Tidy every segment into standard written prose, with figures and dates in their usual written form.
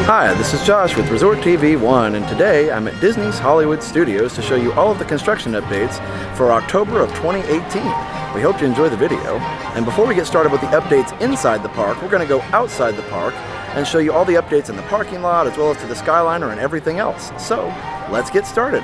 Hi, this is Josh with Resort TV 1, and today I'm at Disney's Hollywood Studios to show you all of the construction updates for October of 2018. We hope you enjoy the video. And before we get started with the updates inside the park, we're going to go outside the park and show you all the updates in the parking lot as well as to the Skyliner and everything else. So, let's get started.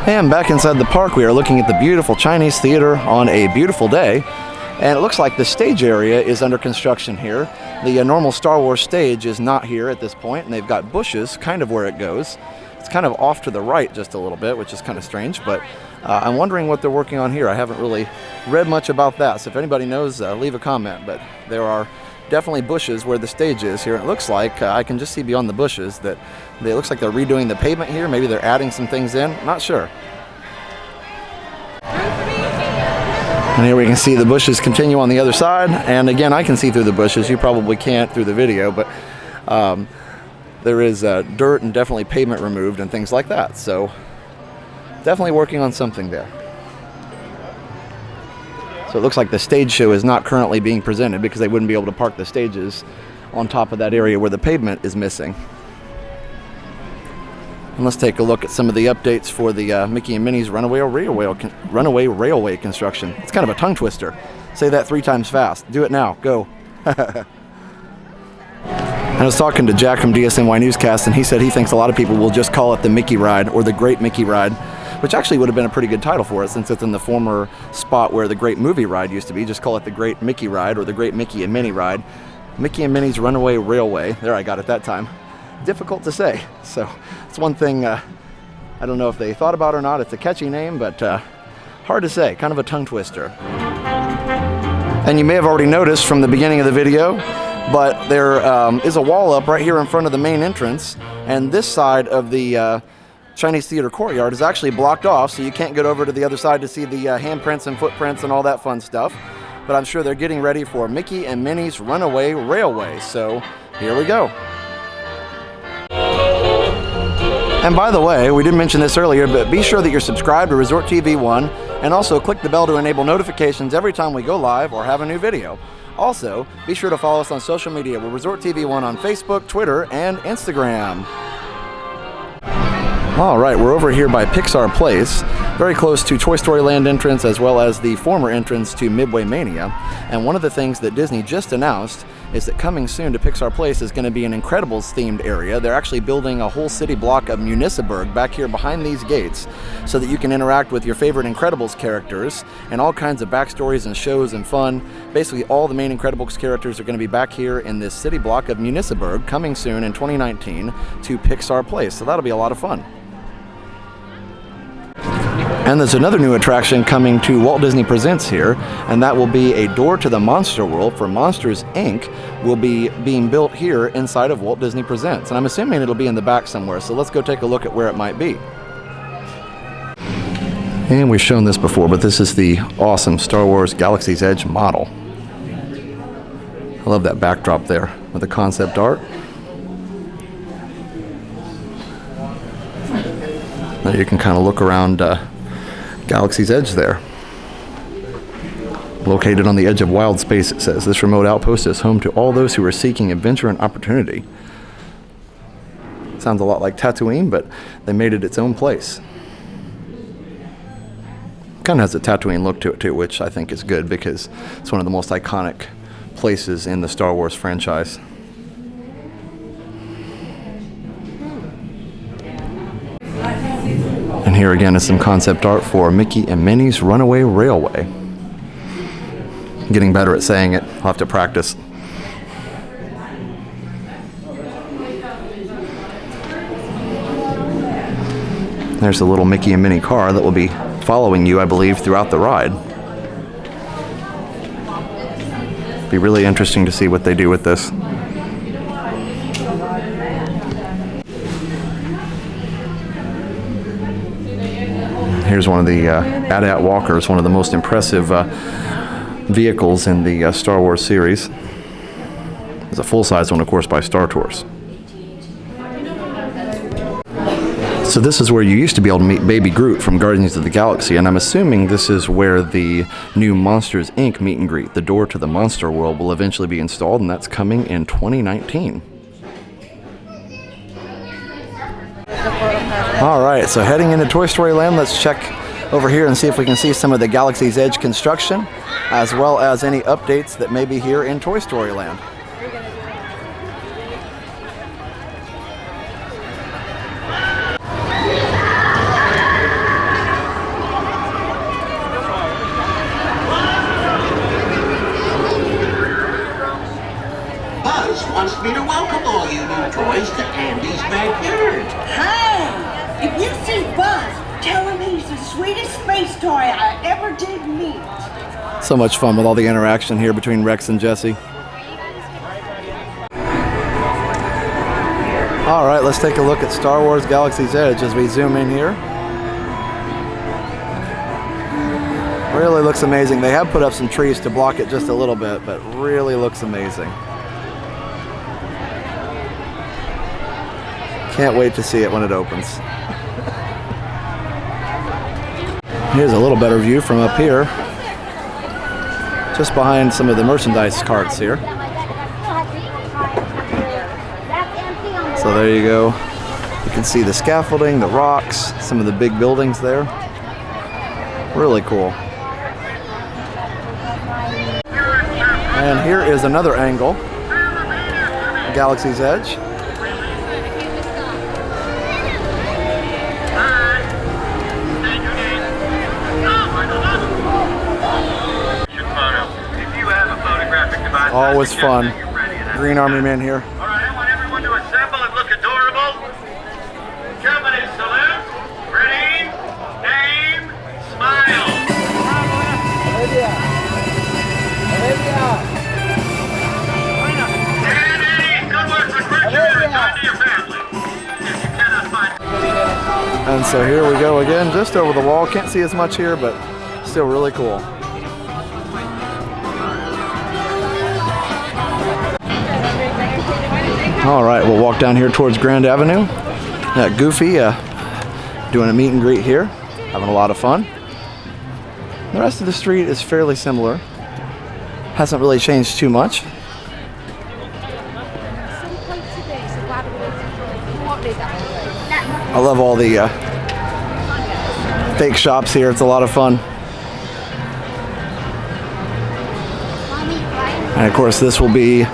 Hey, I'm back inside the park. We are looking at the beautiful Chinese theater on a beautiful day, and it looks like the stage area is under construction here. The normal Star Wars stage is not here at this point, and they've got bushes kind of where it goes. It's kind of off to the right just a little bit, which is kind of strange, but I'm wondering what they're working on here. I haven't really read much about that, so if anybody knows, leave a comment. But there are definitely bushes where the stage is here. It looks like, I can just see beyond the bushes, that it looks like they're redoing the pavement here. Maybe they're adding some things in, not sure. And here we can see the bushes continue on the other side, and again, I can see through the bushes. You probably can't through the video, but there is dirt and definitely pavement removed and things like that, so definitely working on something there. So it looks like the stage show is not currently being presented because they wouldn't be able to park the stages on top of that area where the pavement is missing. And let's take a look at some of the updates for the Mickey and Minnie's Runaway Railway construction. It's kind of a tongue twister. Say that 3 times fast. Do it now. Go. I was talking to Jack from DSNY Newscast, and he said he thinks a lot of people will just call it the Mickey Ride or the Great Mickey Ride, which actually would have been a pretty good title for it since it's in the former spot where the Great Movie Ride used to be. Just call it the Great Mickey Ride or the Great Mickey and Minnie Ride. Mickey and Minnie's Runaway Railway. There, I got it that time. Difficult to say. So it's one thing I don't know if they thought about or not. It's a catchy name, but hard to say. Kind of a tongue twister. And you may have already noticed from the beginning of the video, but there is a wall up right here in front of the main entrance, and this side of the Chinese Theater courtyard is actually blocked off, so you can't get over to the other side to see the handprints and footprints and all that fun stuff. But I'm sure they're getting ready for Mickey and Minnie's Runaway Railway, so here we go. And by the way, we didn't mention this earlier, but be sure that you're subscribed to Resort TV 1, and also click the bell to enable notifications every time we go live or have a new video. Also, be sure to follow us on social media. We're Resort TV 1 on Facebook, Twitter, and Instagram. All right, we're over here by Pixar Place, very close to Toy Story Land entrance as well as the former entrance to Midway Mania. And one of the things that Disney just announced is that coming soon to Pixar Place is going to be an Incredibles themed area. They're actually building a whole city block of Municiburg back here behind these gates so that you can interact with your favorite Incredibles characters and all kinds of backstories and shows and fun. Basically all the main Incredibles characters are going to be back here in this city block of Municiburg coming soon in 2019 to Pixar Place. So that'll be a lot of fun. And there's another new attraction coming to Walt Disney Presents here, and that will be a door to the Monster World for Monsters, Inc. will be being built here inside of Walt Disney Presents. And I'm assuming it'll be in the back somewhere, so let's go take a look at where it might be. And we've shown this before, but this is the awesome Star Wars Galaxy's Edge model. I love that backdrop there with the concept art. Now you can kind of look around Galaxy's Edge there. Located on the edge of wild space, it says. This remote outpost is home to all those who are seeking adventure and opportunity. Sounds a lot like Tatooine, but they made it its own place. Kind of has a Tatooine look to it too, which I think is good because it's one of the most iconic places in the Star Wars franchise. And here again is some concept art for Mickey and Minnie's Runaway Railway. I'm getting better at saying it. I'll have to practice. There's a little Mickey and Minnie car that will be following you, I believe, throughout the ride. Be really interesting to see what they do with this. Here's one of the AT-AT walkers, one of the most impressive vehicles in the Star Wars series. There's a full-size one, of course, by Star Tours. So this is where you used to be able to meet Baby Groot from Guardians of the Galaxy, and I'm assuming this is where the new Monsters, Inc. meet and greet, the door to the Monster World, will eventually be installed, and that's coming in 2019. All right, so heading into Toy Story Land, let's check over here and see if we can see some of the Galaxy's Edge construction, as well as any updates that may be here in Toy Story Land. Buzz wants me to welcome all you new toys to Andy's backyard. Hi! If you see Buzz, tell him he's the sweetest space toy I ever did meet. So much fun with all the interaction here between Rex and Jessie. All right, let's take a look at Star Wars Galaxy's Edge as we zoom in here. Really looks amazing. They have put up some trees to block it just a little bit, but really looks amazing. Can't wait to see it when it opens. Here's a little better view from up here, just behind some of the merchandise carts here. So there you go. You You can see the scaffolding, the rocks, some of the big buildings there. Really cool. And here is another angle, Galaxy's Edge. Always fun. Green Army man here. All right, I want everyone to assemble and look adorable. Company salute. Ready, aim, smile. And Eddie, good work for Christian. Return to your family. If you cannot find. And so here we go again, just over the wall. Can't see as much here, but still really cool. All right, we'll walk down here towards Grand Avenue. Goofy doing a meet and greet here, having a lot of fun. The rest of the street is fairly similar. Hasn't really changed too much. I love all the fake shops here. It's a lot of fun. And of course, this will be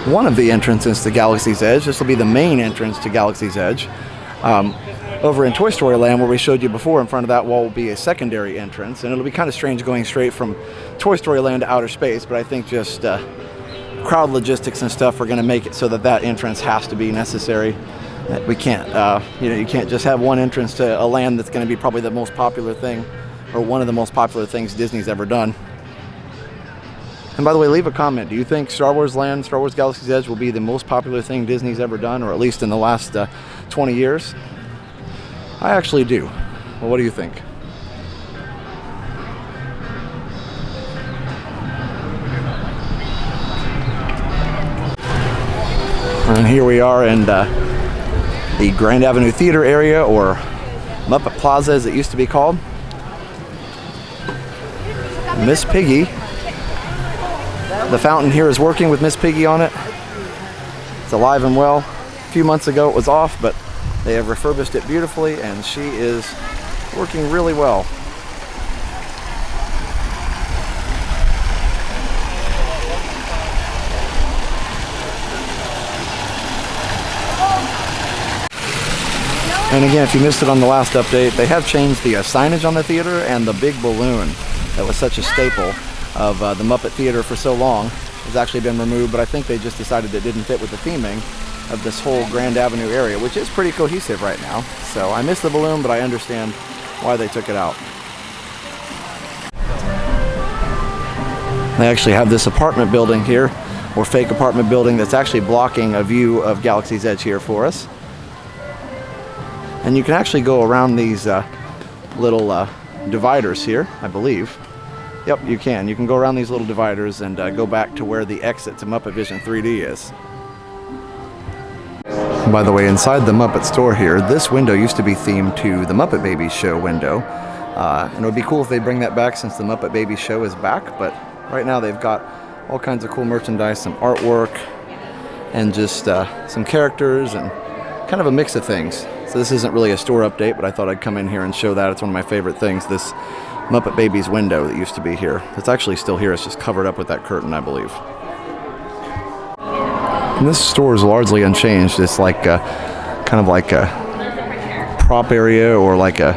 one of the entrances to Galaxy's Edge. This will be the main entrance to Galaxy's Edge. Over in Toy Story Land, where we showed you before, in front of that wall will be a secondary entrance, and it'll be kind of strange going straight from Toy Story Land to outer space, but I think just crowd logistics and stuff are going to make it so that that entrance has to be necessary. We can't, you can't just have one entrance to a land that's going to be probably the most popular thing, or one of the most popular things Disney's ever done. And by the way, leave a comment. Do you think Star Wars Land, Star Wars Galaxy's Edge will be the most popular thing Disney's ever done, or at least in the last 20 years? I actually do. Well, what do you think? And here we are in the Grand Avenue Theater area, or Muppet Plaza as it used to be called. Miss Piggy. The fountain here is working with Miss Piggy on it. It's alive and well. A few months ago it was off, but they have refurbished it beautifully, and she is working really well. And again, if you missed it on the last update, they have changed the signage on the theater, and the big balloon that was such a staple of the Muppet Theater for so long has actually been removed, but I think they just decided it didn't fit with the theming of this whole Grand Avenue area, which is pretty cohesive right now. So I miss the balloon, but I understand why they took it out. They actually have this apartment building here, or fake apartment building, that's actually blocking a view of Galaxy's Edge here for us. And you can actually go around these little dividers here, I believe. Yep, you can. You can go around these little dividers and go back to where the exit to Muppet Vision 3D is. By the way, inside the Muppet store here, this window used to be themed to the Muppet Babies show window. And it would be cool if they bring that back since the Muppet Babies show is back, but right now they've got all kinds of cool merchandise, some artwork, and just some characters, and kind of a mix of things. So this isn't really a store update, but I thought I'd come in here and show that. It's one of my favorite things, this Muppet Babies window that used to be here. It's actually still here. It's just covered up with that curtain, I believe. And this store is largely unchanged. It's like kind of like a prop area, or like a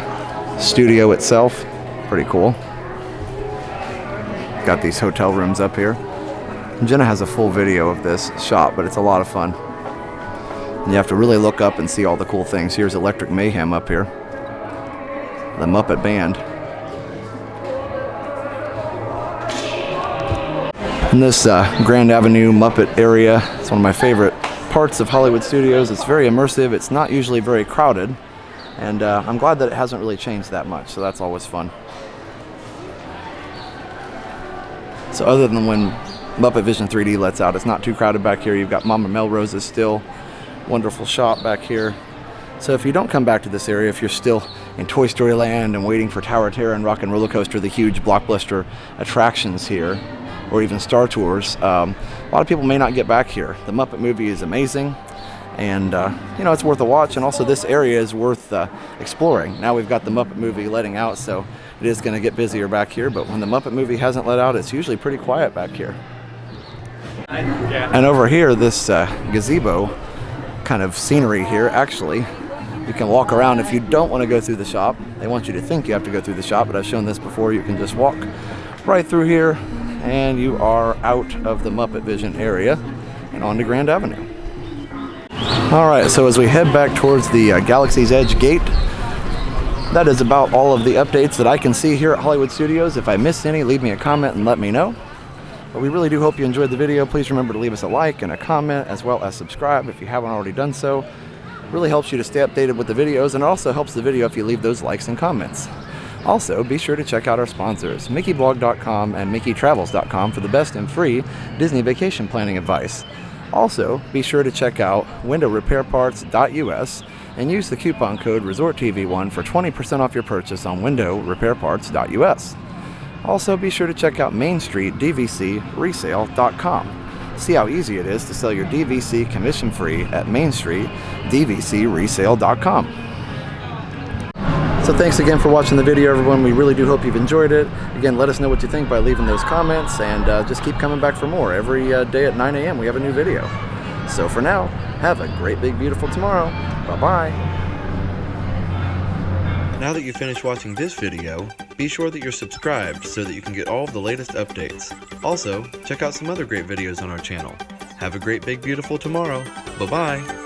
studio itself. Pretty cool. Got these hotel rooms up here. And Jenna has a full video of this shop, but it's a lot of fun. And you have to really look up and see all the cool things. Here's Electric Mayhem up here. The Muppet Band. In this Grand Avenue Muppet area, it's one of my favorite parts of Hollywood Studios. It's very immersive. It's not usually very crowded. And I'm glad that it hasn't really changed that much, so that's always fun. So other than when Muppet Vision 3D lets out, it's not too crowded back here. You've got Mama Melrose's still. Wonderful shop back here. So if you don't come back to this area, if you're still in Toy Story Land and waiting for Tower of Terror and Rock and Roller Coaster, the huge blockbuster attractions here, or even Star Tours, a lot of people may not get back here. The Muppet movie is amazing, And you know, it's worth a watch, and also this area is worth exploring. Now we've got the Muppet movie letting out, so it is going to get busier back here, but when the Muppet movie hasn't let out, it's usually pretty quiet back here. And over here, this gazebo kind of scenery here, actually, you can walk around if you don't want to go through the shop. They want you to think you have to go through the shop, but I've shown this before. You can just walk right through here, and you are out of the Muppet Vision area and onto Grand Avenue. Alright, so as we head back towards the Galaxy's Edge gate, that is about all of the updates that I can see here at Hollywood Studios. If I missed any, leave me a comment and let me know. But we really do hope you enjoyed the video. Please remember to leave us a like and a comment, as well as subscribe if you haven't already done so. It really helps you to stay updated with the videos, and it also helps the video if you leave those likes and comments. Also, be sure to check out our sponsors, MickeyBlog.com and MickeyTravels.com, for the best and free Disney vacation planning advice. Also, be sure to check out WindowRepairParts.us and use the coupon code ResortTV1 for 20% off your purchase on WindowRepairParts.us. Also, be sure to check out MainStreetDVCResale.com. See how easy it is to sell your DVC commission-free at MainStreetDVCResale.com. So thanks again for watching the video, everyone. We really do hope you've enjoyed it. Again, let us know what you think by leaving those comments, and just keep coming back for more. Every day at 9 a.m. we have a new video. So for now, have a great, big, beautiful tomorrow. Bye-bye. Now that you've finished watching this video, be sure that you're subscribed so that you can get all of the latest updates. Also, check out some other great videos on our channel. Have a great, big, beautiful tomorrow. Bye-bye.